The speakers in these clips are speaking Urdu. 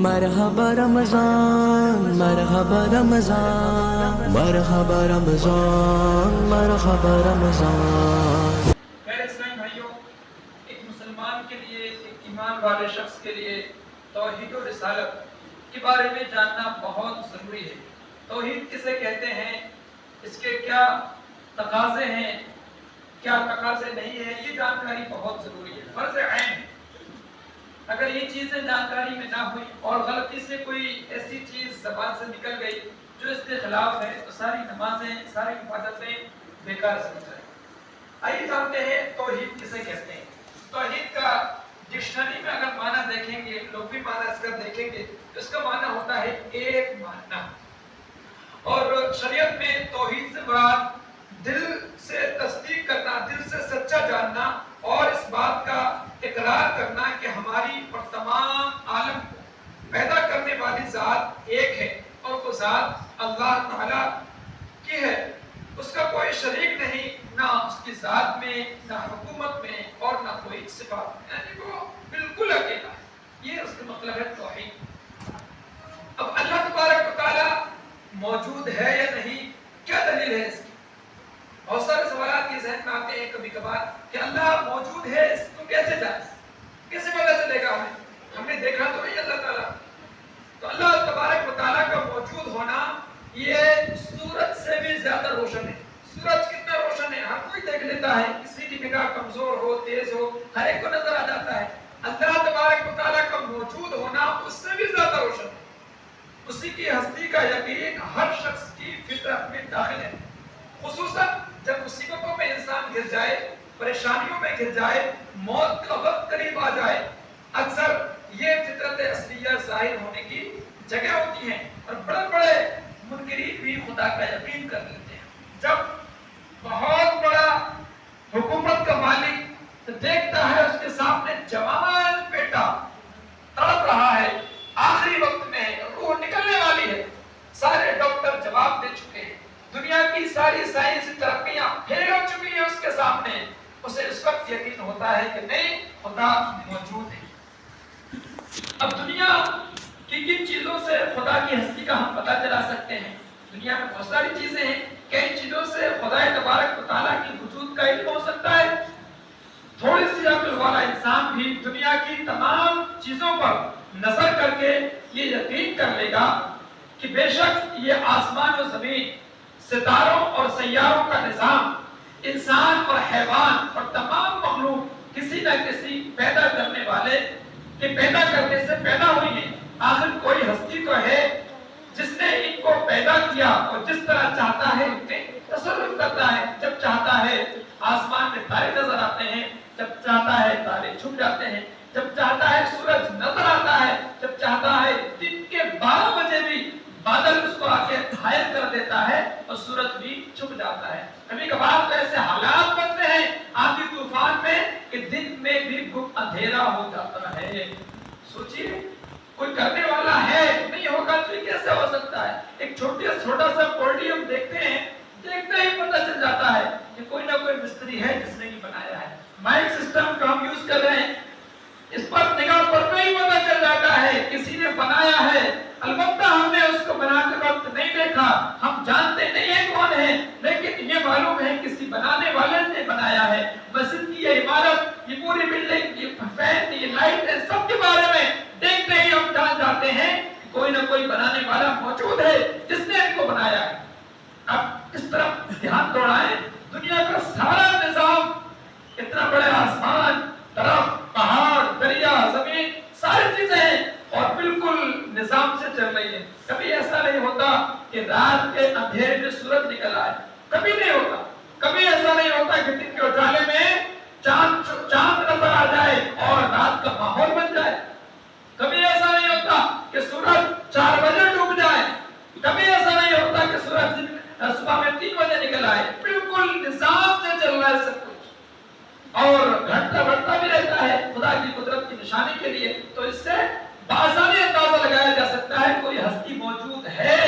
مرحبا رمضان مرحبا رمضان مرحبا رمضان مرحبا رمضان۔ میرے اسلامی بھائیوں، ایک مسلمان کے لیے، ایک ایمان والے شخص کے لیے توحید و رسالت کے بارے میں جاننا بہت ضروری ہے۔ توحید کسے کہتے ہیں، اس کے کیا تقاضے ہیں، کیا تقاضے نہیں ہیں، یہ جانکاری بہت ضروری ہے، فرض عین ہے۔ اگر یہ چیزیں جانکاری میں نہ ہوئی اور غلطی سے کوئی ایسی چیز زبان سے نکل گئی جو اس کے خلاف ہے تو ساری نمازیں، ساری عبادتیں بیکار سمجھ جائیں۔ آئیے جانتے ہیں توحید کسے کہتے ہیں۔ توحید کا ڈکشنری میں اگر معنی دیکھیں گے، لغوی معنی اس کا دیکھیں گے تو اس کا معنی ہوتا ہے ایک ماننا، اور شریعت میں توحید سے مراد دل سے تصدیق کرنا، دل سے سچا جاننا اور اس بات کا اقرار کرنا کہ ہماری اور تمام عالم کو پیدا کرنے والی ذات ایک ہے اور وہ ذات اللہ تعالی کی ہے، اس کا کوئی شریک نہیں، نہ اس کی ذات میں، نہ حکومت میں اور نہ کوئی صفات میں، یعنی وہ بالکل اکیلا ہے۔ یہ اس کا مطلب ہے توحید۔ اب اللہ تبارک و تعالی موجود ہے یا نہیں، کیا دلیل ہے اس کی؟ بہت سارے سوالات یہ ذہن میں آتے ہیں کبھی کبھار کہ اللہ موجود ہے، اس کو کیسے جانے، کیسے پتہ چلے گا ہم نے دیکھا تو نہیں اللہ تعالیٰ۔ تو اللہ تبارک و تعالیٰ کا موجود ہونا یہ سورج سے بھی زیادہ روشن ہے۔ سورج کتنا روشن ہے، ہر کوئی دیکھ لیتا ہے، کسی کی نگاہ کمزور ہو، تیز ہو، ہر ایک کو نظر آ جاتا ہے۔ اللہ تبارک و تعالیٰ کا موجود ہونا اس سے بھی زیادہ روشن ہے۔ اسی کی ہستی کا یقین ہر شخص کی فطرت میں داخل ہے، خصوصاً جب مصیبتوں میں انسان گر جائے، پریشانیوں میں گر جائے، موت کا وقت قریب آ جائے، اکثر یہ فطرت اصلیہ ظاہر ہونے کی جگہ ہوتی ہیں اور بڑے بڑے منکرین بھی خدا کا یقین کر لیتے ہیں۔ جب بہت بڑا حکومت کا مالک دیکھتا ہے اس کے سامنے جوان بیٹا تڑپ رہا ہے، آخری وقت میں روح نکلنے والی ہے، سارے ڈاکٹر جواب دے چکے ہیں، دنیا کی ساری سائنسی ترقیاں پھیل ہو چکی ہیں اس کے سامنے، اسے اس وقت یقین ہوتا ہے کہ نہیں، خدا موجود ہے۔ اب دنیا کی کن چیزوں سے خدا کی ہستی کا ہم پتہ چلا سکتے ہیں؟ دنیا میں بہت ساری چیزیں ہیں، کئی چیزوں سے خدا تبارک و تعالیٰ کی وجود کا علم ہو سکتا ہے۔ تھوڑی سی عقل والا انسان بھی دنیا کی تمام چیزوں پر نظر کر کے یہ یقین کر لے گا کہ بے شک یہ آسمان و زمین، ستاروں اور سیاروں کا نظام، انسان اور حیوان اور تمام مخلوق کسی نہ کسی پیدا کرنے والے کے پیدا کرنے سے پیدا ہوئی ہیں۔ آخر کوئی ہستی تو ہے جس نے ان کو پیدا کیا اور جس طرح چاہتا ہے ان میں تصرف کرتا ہے۔ جب چاہتا ہے آسمان میں تارے نظر آتے ہیں، جب چاہتا ہے تارے چھپ جاتے ہیں، جب چاہتا ہے سورج نظر آتا ہے، جب چاہتا ہے دن کے 12 بجے بھی بادل اس کو آ کے گھائل کر دیتا ہے اور سورج بھی چھپ جاتا ہے۔ کبھی کبھار تو ایسے حالات بنتے ہیں آندھی طوفان میں کہ دن میں بھی گم اندھیرا ہو جاتا ہے۔ سوچیے کوئی کرنے والا ہے، نہیں ہوگا تو یہ کیسے ہو سکتا ہے؟ ایک چھوٹا سا پوڈیم دیکھتے ہیں، دیکھتے ہی پتہ چل جاتا ہے کہ کوئی نہ کوئی مستری ہے جس نے یہ بنایا ہے۔ مائک سسٹم جو ہم یوز کر رہے ہیں، اس پر نگاہ پڑتے ہی پتہ چل جاتا ہے کسی نے بنایا ہے، البتہ ہم نے اس کو بناتے وقت نہیں دیکھا، ہم جانتے نہیں ہیں کون ہے، لیکن یہ معلوم ہے کسی بنانے والے نے بنایا ہے۔ مسجد کی یہ عمارت، یہ پوری بلڈنگ، یہ فین، یہ لائٹ، سب کے بارے میں دیکھتے ہی ہم جان جاتے ہیں کہ کوئی نہ کوئی بنانے والا موجود ہے جس نے ان کو بنایا ہے۔ اب اس طرف دھیان دوڑائیں، دنیا کا سارا نظام، اتنا بڑے آسمان، درخت، پہاڑ، دریا، زمین، ساری چیزیں ہیں اور بالکل نظام سے چل رہی ہے۔ کبھی ایسا نہیں ہوتا کہ رات کے اندھیرے میں سورج نکل آئے، کبھی نہیں ہوتا۔ کبھی ایسا نہیں ہوتا کہ دن کے اجالے میں چاند نظر آ جائے اور رات کا ماحول بن جائے۔ کبھی ایسا نہیں ہوتا کہ سورج 4 بجے ڈوب جائے، کبھی ایسا نہیں ہوتا کہ سورج صبح میں 3 بجے نکل آئے۔ بالکل نظام سے چل رہا ہے سب کچھ اور گھٹتا بڑھتا بھی رہتا ہے خدا کی قدرت کی نشانی کے لیے۔ تو اس سے بآسانی اندازہ لگایا جا سکتا ہے کوئی ہستی موجود ہے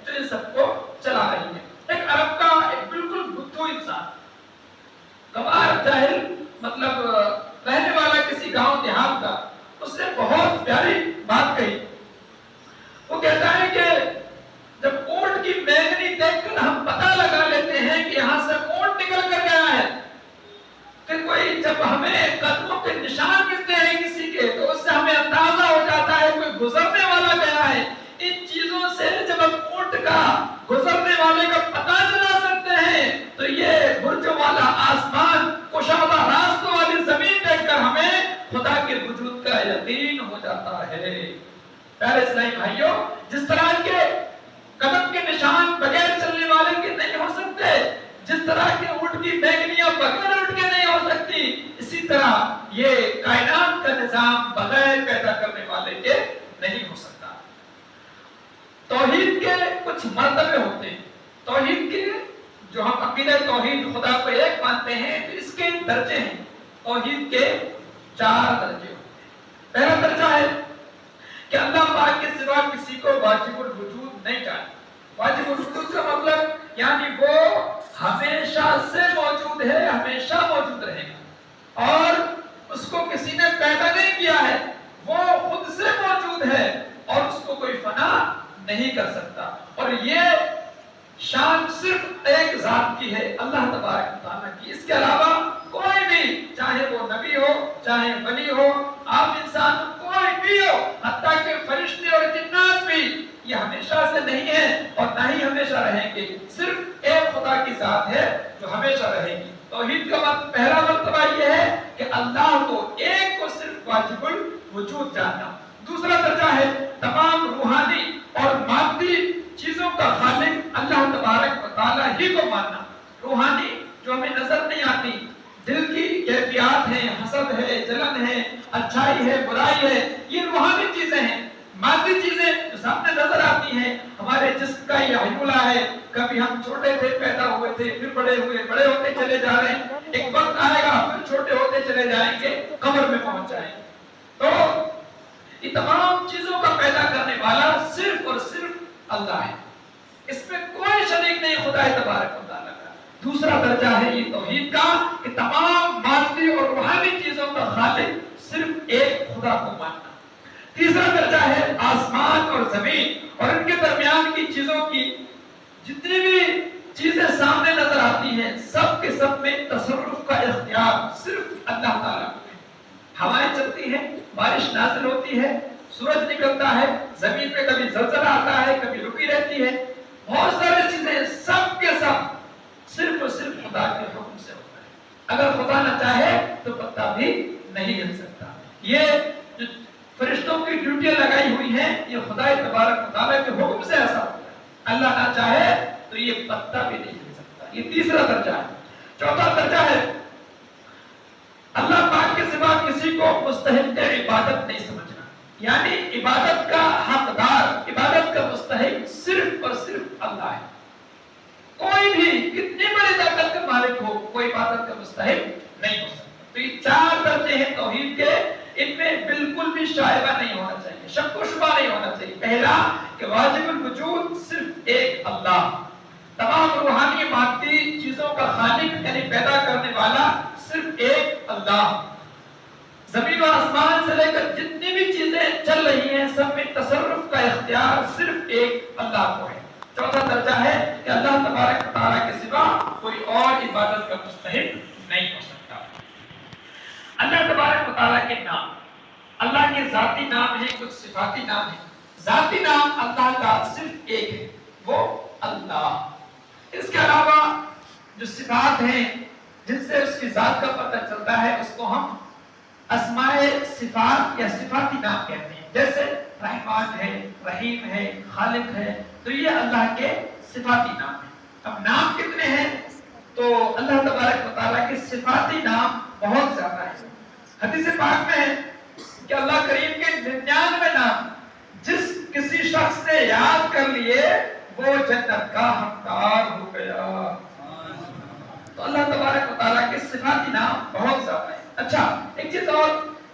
جو ان سب کو چلا رہی ہے۔ ایک عرب کا ایک بالکل بدھو انسان، گوار جاہل، مطلب رہنے والا کسی گاؤں دیہات کا، اس نے بہت پیاری بات کہی۔ ہمیں قدموں کے نشان ملتے ہیں کسی کے تو اس سے ہمیں اندازہ ہو جاتا ہے کوئی گزرنے والا گیا ہے. ان چیزوں سے جب ہم اونٹ کا گزرنے والے کا پتہ چلا سکتے ہیں تو یہ برجوں والا آسمان کشادہ راستوں والی زمین دیکھ کر ہمیں خدا کے وجود کا یقین ہو جاتا ہے. پیارے اسلامی بھائیوں، جس طرح کے قدم کے نشان بغیر چلنے والے کے نہیں ہو سکتے، جس طرح کے اونٹ کی بیگنیاں بغیر اونٹ کے نہیں ہو سکتی، اسی طرح یہ کائنات کا نظام بغیر پیدا کرنے والے کے نہیں ہو سکتا. توحید کے کچھ مرتبے ہوتے ہیں. توحید کے جو ہم عقیدہ توحید خدا کو ایک مانتے ہیں تو اس کے درجے ہیں. توحید کے 4 درجے ہوتے ہیں. پہلا درجہ ہے کہ اللہ پاک کے سوا کسی کو واجب الوجود نہیں جانے. واجب الوجود کا مطلب یعنی وہ ہمیشہ سے موجود ہے، ہمیشہ موجود رہے گا، اور اس کو کسی نے پیدا نہیں کیا ہے، وہ خود سے موجود ہے اور اس کو کوئی فنا نہیں کر سکتا. اور یہ شان صرف ایک ذات کی ہے، اللہ تبارک و تعالیٰ کی. اس کے علاوہ کوئی بھی، چاہے وہ نبی ہو، چاہے ولی ہو، عام انسان کوئی بھی ہو، حتیٰ کہ فرشتے اور جنات بھی، یہ ہمیشہ سے نہیں ہے اور نہ ہی ہمیشہ رہیں گے. صرف ایک خدا کی ذات ہے جو ہمیشہ رہے گی. توحید کا پہلا مرتبہ یہ ہے کہ اللہ کو ایک کو صرف واجب الوجود جاننا. دوسرا درجہ ہے تمام روحانی اور مادی چیزوں کا خالق اللہ تبارک و تعالیٰ ہی کو ماننا. روحانی جو ہمیں نظر نہیں آتی، دل کی کیفیات ہیں، حسد ہے، جلن ہے، اچھائی ہے، برائی ہے، یہ روحانی چیزیں ہیں. مادی چیزیں جو سامنے نظر آتی ہیں، ہمارے جسم کا یہ حیولہ ہے، کبھی ہم چھوٹے تھے پیدا ہوئے تھے، پھر بڑے ہوئے، بڑے ہوتے چلے جا رہے ہیں، ایک وقت آئے گا پھر چھوٹے ہوتے چلے جائیں گے، قبر میں پہنچ جائیں گے. تو یہ تمام چیزوں کا پیدا کرنے والا صرف اور صرف اللہ ہے. اس میں کوئی شریک نہیں خدا تبارک و تعالیٰ کا. دوسرا درجہ ہے یہ توحید کا کہ تمام مادی اور روحانی چیزوں کا خالق صرف ایک خدا کو ماننا. تیسرا درجہ ہے آسمان اور زمین اور ان کے درمیان کی چیزوں کی جتنی بھی چیزیں سامنے نظر آتی ہیں، سب کے سب میں تصرف کا اختیار صرف اللہ تعالیٰ کو ہے. ہوائیں چلتی ہیں، بارش نازل ہوتی ہے، سورج نکلتا ہے، زمین پہ کبھی زلزلہ آتا ہے، کبھی رکی رہتی ہے، بہت ساری چیزیں، سب کے سب صرف اور صرف خدا کے حکم سے ہوتا ہے. اگر خدا نہ چاہے تو پتا بھی نہیں ہل سکتا. یہ جو فرشتوں کی ڈیوٹیاں لگائی ہوئی ہیں، یہ خدا تبارک و تعالیٰ کے حکم سے ایسا ہوتا ہے. اللہ نہ چاہے تو یہ پتا بھی نہیں ہل سکتا. یہ تیسرا درجہ ہے. چوتھا درجہ ہے اللہ پاک کے سوا کسی کو مستحق عبادت نہیں سمجھنا. یعنی عبادت کا حقدار، عبادت کا مستحق صرف اور صرف اللہ ہے. کوئی بھی کتنی بڑی طاقت کا مالک ہو، کوئی عبادت کا مستحق نہیں ہو سکتا. تو یہ 4 درجے ہیں توحید کے. ان میں بالکل بھی شائبہ نہیں ہونا چاہیے، شک و شبہ نہیں ہونا چاہیے. پہلا کہ واجب الوجود صرف ایک اللہ، تمام روحانی مادی چیزوں کا خالق یعنی پیدا کرنے والا صرف ایک اللہ. زمین و آسمان سے لے کر جتنی بھی چیزیں چل رہی ہیں سب میں تصرف کا اختیار صرف ایک اللہ کو ہے. چوتھا درجہ ہے کہ اللہ تبارک و تعالیٰ کے سوا کوئی اور عبادت کا مستحق نہیں ہو سکتا. اللہ تبارک و تعالیٰ کے نام، اللہ کے ذاتی نام ہیں، کچھ صفاتی نام ہیں. ذاتی نام اللہ کا صرف ایک ہے، وہ اللہ. اس کے علاوہ جو صفات ہیں جن سے اس کی ذات کا پتہ چلتا ہے اس کو ہم اسماء صفات یا صفاتی نام کہتے ہیں. جیسے رحمان ہے، رحیم ہے، خالق ہے، تو یہ اللہ کے صفاتی نام ہیں. اب نام کتنے ہیں؟ تو اللہ تبارک و تعالیٰ کے صفاتی نام بہت زیادہ ہیں. حدیث پاک میں ہے کہ اللہ کریم کے 99 نام جس کسی شخص نے یاد کر لیے وہ جنت کا حقدار ہو گیا. تو اللہ تبارک و تعالیٰ کے صفاتی نام بہت زیادہ ہیں. اچھا ایک چیز اور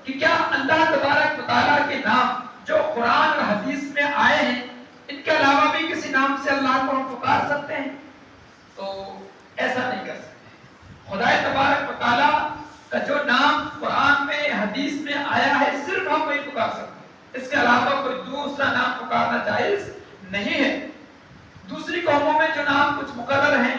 کہ کیا اللہ تبارک و تعالیٰ کے نام جو قرآن اور حدیث میں آئے ہیں ان کے علاوہ بھی کسی نام سے اللہ کو ہم پکار سکتے ہیں؟ تو ایسا نہیں کر سکتے. خدا تبارک و تعالیٰ کا جو نام قرآن میں حدیث میں آیا ہے صرف ہم وہی پکار سکتے ہیں. اس کے علاوہ کوئی دوسرا نام پکارنا جائز نہیں ہے. دوسری قوموں میں جو نام کچھ مقرر ہیں،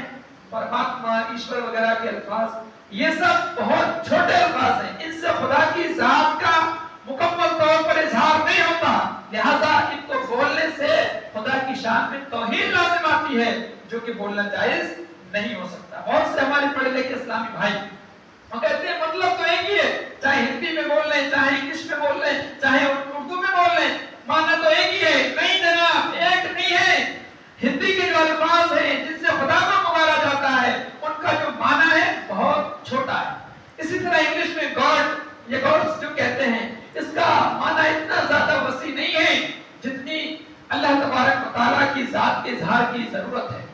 پرماتما، ایشور وغیرہ کے الفاظ، یہ سب بہت چھوٹے الفاظ ہیں، ان سے خدا کی ذات کا مکمل طور پر اظہار نہیں ہوتا، لہذا ان کو بولنے سے خدا کی شان میں توہین لازم آتی ہے، جو کہ بولنا جائز نہیں ہو سکتا۔ بہت سے ہمارے پڑھے لکھے اسلامی بھائی وہ کہتے ہیں مطلب تو ایک ہی ہے، چاہے ہندی میں بول لیں، چاہے انگلش میں بول لیں، چاہے اردو میں بول لیں، معنی تو ایک ہی ہے۔ نہیں جناب، ایک نہیں ہے۔ ہندی کے جو الفاظ ہیں جن سے خدا کو پکارا جاتا ہے، ان کا جو معنی ہے بہت چھوٹا ہے۔ اسی طرح انگلش میں گاڈ یا گاڈس جو کہتے ہیں، اس کا معنی اتنا زیادہ وسیع نہیں ہے جتنی اللہ تبارک و تعالیٰ کی ذات کے اظہار کی ضرورت ہے۔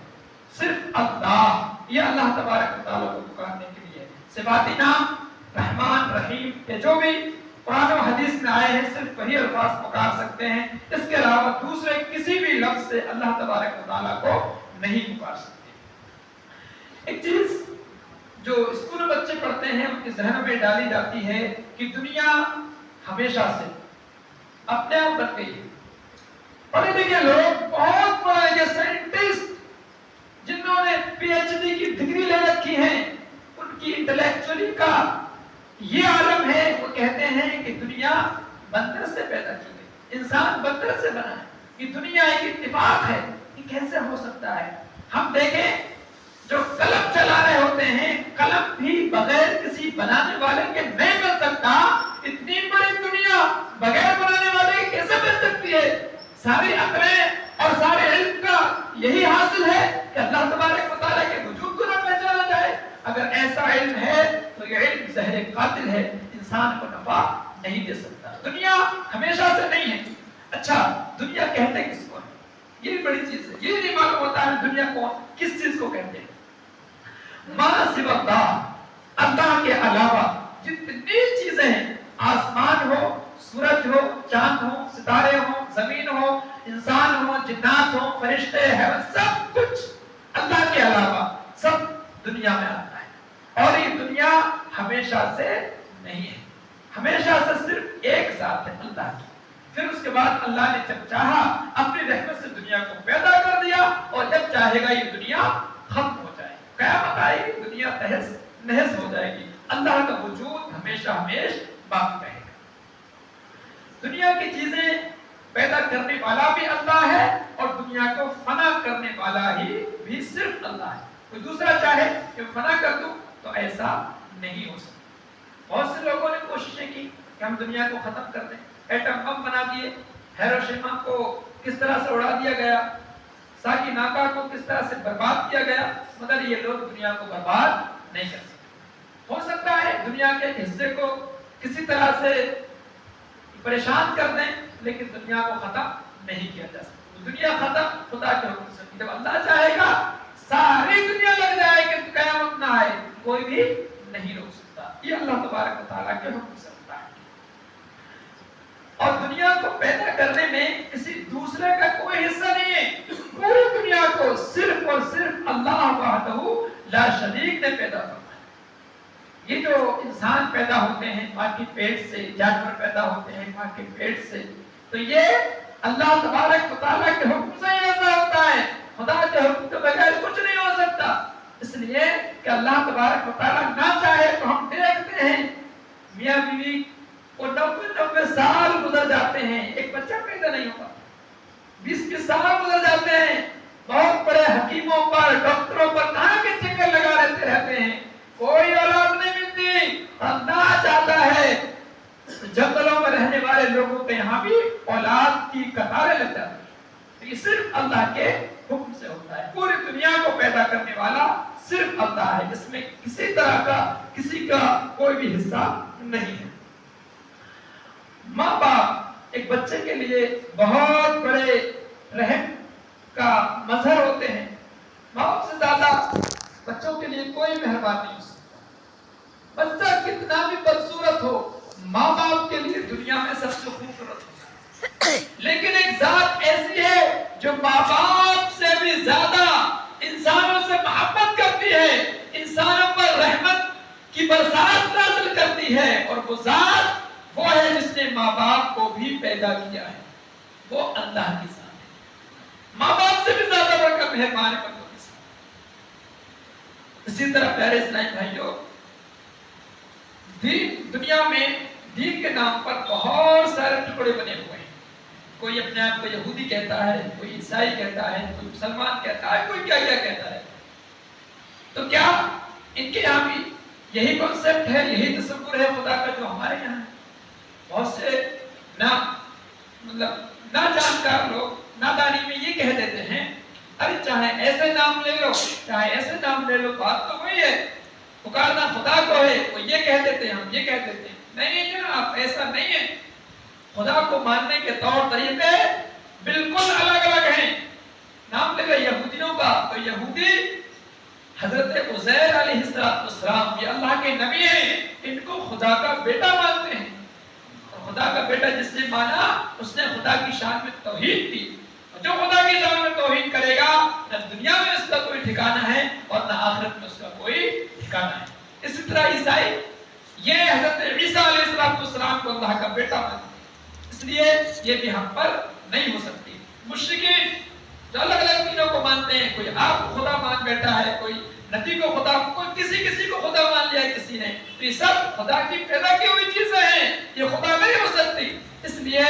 صرف اللہ، یہ اللہ تبارک و تعالیٰ کو پکارنے کے لیے صفاتی نام رحمان رحیم یا جو بھی قرآن و حدیث میں آئے ہیں، صرف وہی الفاظ پکار سکتے ہیں، اس کے علاوہ دوسرے کسی بھی لفظ سے اللہ تبارک و تعالیٰ کو نہیں پکار سکتے۔ ایک چیز جو اسکول میں بچے پڑھتے ہیں ان کے ذہنوں میں ڈالی جاتی ہے کہ دنیا ہمیشہ سے اپنے آپ بن گئی ہے۔ پڑھے لکھے لوگ بہت بڑے سائنٹسٹ جنہوں نے پی ایچ ڈی کی ڈگری لے رکھی ہے، ان کی انٹلیکچولی کا یہ عالم ہے، وہ کہتے ہیں کہ دنیا بندر سے پیدا کی گئی، انسان بندر سے بنا ہے، یہ دنیا ایک اتفاق ہے۔ یہ کیسے ہو سکتا ہے؟ ہم دیکھیں جو قلم چلا رہے ہوتے ہیں، قلم بھی بغیر کسی بنانے والے کے نہیں بن سکتا۔ اتنی بڑی دنیا بغیر بنانے والے کے کیسے بن سکتی ہے؟ ساری عقلیں اور سارے علم کا یہی حاصل ہے کہ اللہ تبارک و تعالیٰ کے وجود کو نہ پہچانا جائے۔ اگر ایسا علم ہے تو یہ علم زہر قاتل ہے، انسان کو نفع نہیں دے سکتا۔ دنیا ہمیشہ سے نہیں ہے۔ اچھا، دنیا کہتے کس کو ہے؟ یہ بھی بڑی چیز ہے، یہ نہیں معلوم ہوتا ہے دنیا کو کس چیز کو کہتے ہیں۔ ما سوى اللہ، اللہ کے علاوہ جتنی چیزیں ہیں، آسمان ہو، سورج ہو، چاند ہو، ستارے ہو، زمین ہو، انسان ہو، جنات ہو، فرشتے ہیں، سب کچھ اللہ کے علاوہ سب دنیا میں آتا ہے۔ اور یہ دنیا ہمیشہ سے نہیں ہے، ہمیشہ سے صرف ایک ذات ہے، اللہ کی۔ پھر اس کے بعد اللہ نے جب چاہا اپنی رحمت سے دنیا کو پیدا کر دیا، اور جب چاہے گا یہ دنیا ختم ہو جائے، قیامت آئے گی، دنیا تہس نہس ہو جائے گی، اللہ کا وجود ہمیشہ ہمیش باقی رہے گا۔ دنیا کی چیزیں پیدا کرنے والا بھی اللہ ہے، اور دنیا کو فنا کرنے والا ہی بھی صرف اللہ ہے۔ کوئی دوسرا چاہے کہ فنا کر دوں تو ایسا نہیں ہو سکتا۔ بہت سے لوگوں نے کوششیں کی کہ ہم دنیا کو ختم کر دیں، ایٹم بم بنا دیے، ہیروشیما کو کس طرح سے اڑا دیا گیا، ساکی ناکا کو کس طرح سے برباد کیا گیا، مگر یہ لوگ دنیا کو برباد نہیں کر سکتے۔ ہو سکتا ہے دنیا کے حصے کو کسی طرح سے پریشان کر دیں، لیکن دنیا کو ختم نہیں کیا جا سکتا۔ دنیا ختم خدا کے حکم سے، جب اللہ چاہے گا ساری دنیا لگ جائے کہ قیامت نہ آئے، کوئی بھی نہیں روک سکتا۔ یہ اللہ تبارک و تعالیٰ کے حکم سے ہوتا ہے۔ اور دنیا کو پیدا کرنے میں کسی دوسرے کا کوئی حصہ نہیں ہے، پوری دنیا کو صرف اور صرف اللہ وحدہ لا شریک نے پیدا کرنا ہے۔ یہ جو انسان پیدا ہوتے ہیں ماں کی پیٹ سے، جانور پیدا ہوتے ہیں ماں کے پیٹ سے، تو یہ اللہ تبارک و تعالیٰ کے حکم سے ہی ایسا ہوتا ہے، خدا کے حکم کے بغیر کچھ نہیں ہو سکتا۔ اس لیے کہ اللہ تبارک و تعالیٰ نہ چاہے تو ہم دیکھتے ہیں میاں بیوی کو 90 سال گزر جاتے ہیں، ایک بچہ پیدا نہیں ہوتا، 20 سال گزر جاتے ہیں، بہت بڑے حکیموں پر، ڈاکٹروں پر کہاں کے چکر لگا لیتے رہتے ہیں، کوئی اولاد نہیں ملتی۔ اللہ چاہتا ہے جنگلوں میں رہنے والے لوگوں کے یہاں بھی اولاد کی قطاریں لگ جاتی ہیں۔ یہ صرف اللہ کے حکم سے ہوتا ہے۔ پوری دنیا کو پیدا کرنے والا صرف اللہ ہے، جس میں کسی طرح کا کسی کا کوئی بھی حصہ نہیں ہے۔ ماں باپ ایک بچے کے لیے بہت بڑے رحم کا مظہر ہوتے ہیں۔ ماں باپ سے زیادہ بچوں کے لیے کوئی مہربان نہیں ہو سکتا۔ بچہ کتنا بھی بدصورت ہو، ماں باپ کے لیے دنیا میں سب سے خوبصورت ہوتا ہے۔ لیکن ایک ذات ایسی ہے جو ماں باپ سے بھی زیادہ انسانوں سے محبت کرتی ہے، انسانوں پر رحمت کی برسات نازل کرتی ہے، اور وہ ذات وہ ہے جس نے ماں باپ کو بھی پیدا کیا ہے، وہ اللہ کی ذات ہے۔ ماں باپ سے بھی زیادہ بڑھ کر مہربان ہے بندوں کے ساتھ۔ اسی طرح پیارے اسلامی بھائیوں، دنیا میں دین کے نام پر بہت سارے ٹکڑے بنے ہوئے ہیں. کوئی اپنے آپ کو یہودی کہتا ہے, کوئی عیسائی کہتا ہے, کوئی مسلمان کہتا ہے, کوئی کیا کیا کہتا ہے. تو کیا ان کے یہاں بھی یہی کنسپٹ ہے, یہی تصور ہے خدا کا جو ہمارے یہاں ہے؟ بہت سے نہ جانکار لوگ نادانی میں یہ کہہ دیتے ہیں, ارے چاہے ایسے نام لے لو, چاہے ایسے نام لے لو, بات تو وہی ہے, پکارنا خدا کو ہے. وہ یہ کہہ دیتے ہیں, ہم یہ کہہ دیتے ہیں. نہیں جناب, ایسا نہیں ہے. خدا کو ماننے کے طور طریقے بالکل الگ الگ ہیں. نام لے لو یہودیوں کا, تو یہودی حضرت عزیر علیہ السلام یہ اللہ کے نبی ہیں, ان کو خدا کا بیٹا مانتے ہیں. اور خدا کا بیٹا جس نے مانا اس نے خدا کی شان میں توحید کی. جو خدا کی شان میں توحید کرے گا, نہ دنیا میں اس کا کوئی ٹھکانہ ہے اور نہ آخرت میں اس کا کوئی ٹھکانہ ہے. اسی طرح عیسائی یہ حضرت عیسیٰ علیہ السلام کو اللہ کا بیٹا مانتے ہیں. اس لیے یہ بھی ہم پر نہیں ہو سکتی. مشرکین جو الگ الگ دینوں کو مانتے ہیں, کوئی آپ کو خدا مان بیٹھا ہے, کوئی ندی کو خدا, کوئی کسی کو خدا مان لیا ہے کسی نے, تو یہ سب خدا کی پیدا کی ہوئی چیزیں ہیں, یہ خدا نہیں ہو سکتی. اس لیے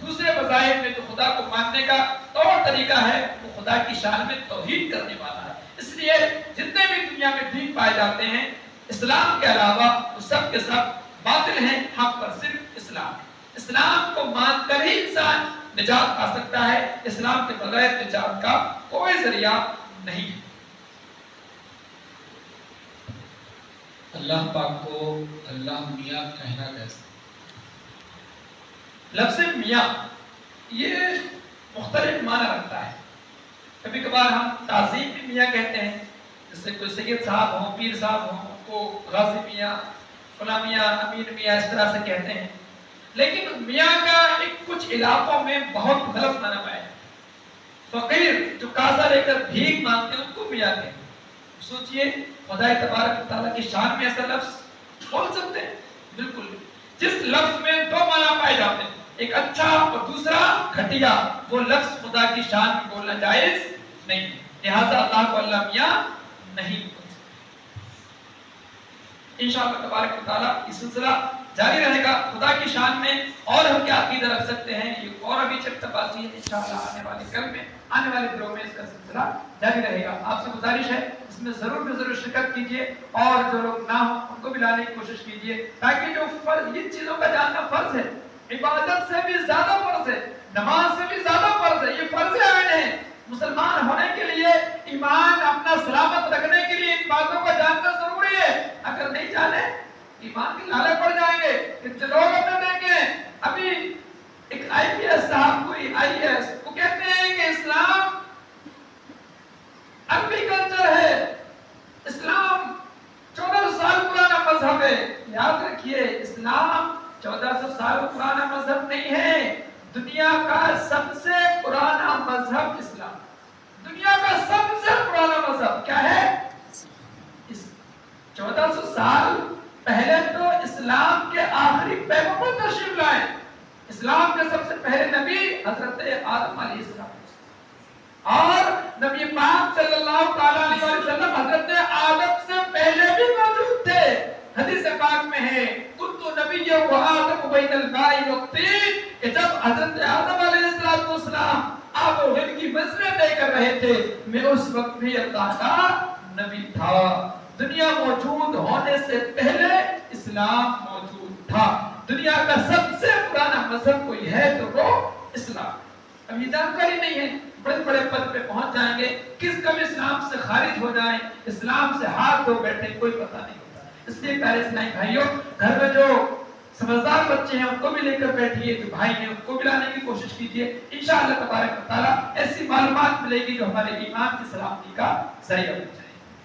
دوسرے مذاہب میں جو خدا کو ماننے کا طور طریقہ ہے وہ خدا کی شان میں توحید کرنے والا ہے. اس لیے جتنے بھی دنیا میں دین پائے جاتے ہیں اسلام کے علاوہ وہ سب کے سب باطل ہیں. حق پر صرف اسلام. اسلام کو مان کر ہی انسان نجات پا سکتا ہے. اسلام کے بغیر نجات کا کوئی ذریعہ نہیں ہے. اللہ پاک کو اللہ میاں کہنا کیسے؟ لفظ میاں یہ مختلف معنی رکھتا ہے. کبھی کبھار ہم تعظیم بھی میاں کہتے ہیں, جیسے کوئی سید صاحب ہوں, پیر صاحب ہوں, ان کو غازی میاں, فلاں میاں, امیر میاں اس طرح سے کہتے ہیں. لیکن میاں کا ایک کچھ علاقوں میں بہت غلط معنی پایا ہے. فقیر جو کاسا لے کر بھیک مانگتے ہیں ان کو میاں کہتے ہیں. سوچئے خدا تبارک و تعالیٰ کی شان میں ایسا لفظ بول سکتے ہیں؟ بالکل. جس لفظ میں دو معنی پائے جاتے ہیں, ایک اچھا اور دوسرا گھٹیا, وہ لفظ خدا کی شان میں بولنا جائز نہیں. لہذا اللہ کو اللہ میاں نہیں بول سکتے. انشاءاللہ تبارک و تعالیٰ یہ سلسلہ جاری رہے گا خدا کی شان میں, اور ہم کیا عقیدہ رکھ سکتے ہیں یہ اور ابھی چیک باقی ہے. انشاءاللہ آنے والے کل میں, آنے والے دنوں میں اس کا سلسلہ جاری رہے گا. آپ سے گزارش ہے اس میں ضرور شرکت کیجئے, اور جو لوگ نہ ہوں ان کو بھی لانے کی کوشش کیجئے, تاکہ جو فرض, ان چیزوں کا جاننا فرض ہے, عبادت سے بھی زیادہ فرض ہے, نماز سے بھی زیادہ فرض ہے. یہ فرض عین ہے. مسلمان ہونے کے لیے, ایمان اپنا سلامت رکھنے کے لیے ان باتوں کو جاننا ضروری ہے. اگر نہیں جانے ایمان کے لالے پڑ جائیں گے. اتنے لوگ اپنے دیکھیں, ابھی ایک IPS صاحب, کوئی IAS, وہ کہتے ہیں کہ اسلام عربی کلچر ہے, اسلام 1400 سال پرانا مذہب ہے. یاد رکھیے اسلام 1400 سال پرانا مذہب نہیں ہے. دنیا کا سب سے پرانا مذہب اسلام. دنیا کا سب سے پرانا مذہب کیا ہے؟ 1400 سال پہلے تو اسلام کے آخری پیغمبر تشریف لائے. اسلام کے سب سے پہلے نبی حضرت آدم علیہ السلام, اور نبی پاک صلی اللہ تعالیٰ علیہ وسلم حضرت آدم سے پہلے بھی موجود تھے. حدیث پاک میں ہے کنت نبی و آدم بین الماء والطین, کہ جب حضرت آدم علیہ السلام آب و ہند کی منزلیں طے کر رہے تھے, میں اس وقت بھی اللہ کا نبی تھا. دنیا موجود ہونے سے پہلے اسلام موجود تھا. دنیا کا سب سے پرانا مذہب کوئی ہے تو وہ اسلام. اب یہ جانکاری نہیں ہے, بڑے بڑے پد پہ پہنچ جائیں گے, کس کب اسلام سے خارج ہو جائیں, اسلام سے ہاتھ دھو بیٹھے, کوئی پتہ نہیں ہوتا. اس لیے پیارے اسلامی بھائیوں, گھر میں جو سمجھدار بچے ہیں ان کو بھی لے کر بیٹھیے, جو بھائی ہیں ان کو بھی لانے کی کوشش کیجیے. انشاءاللہ تبارک و تعالیٰ ایسی معلومات ملے گی جو ہمارے ایمان کی سلامتی کا ذریعہ بن جائے.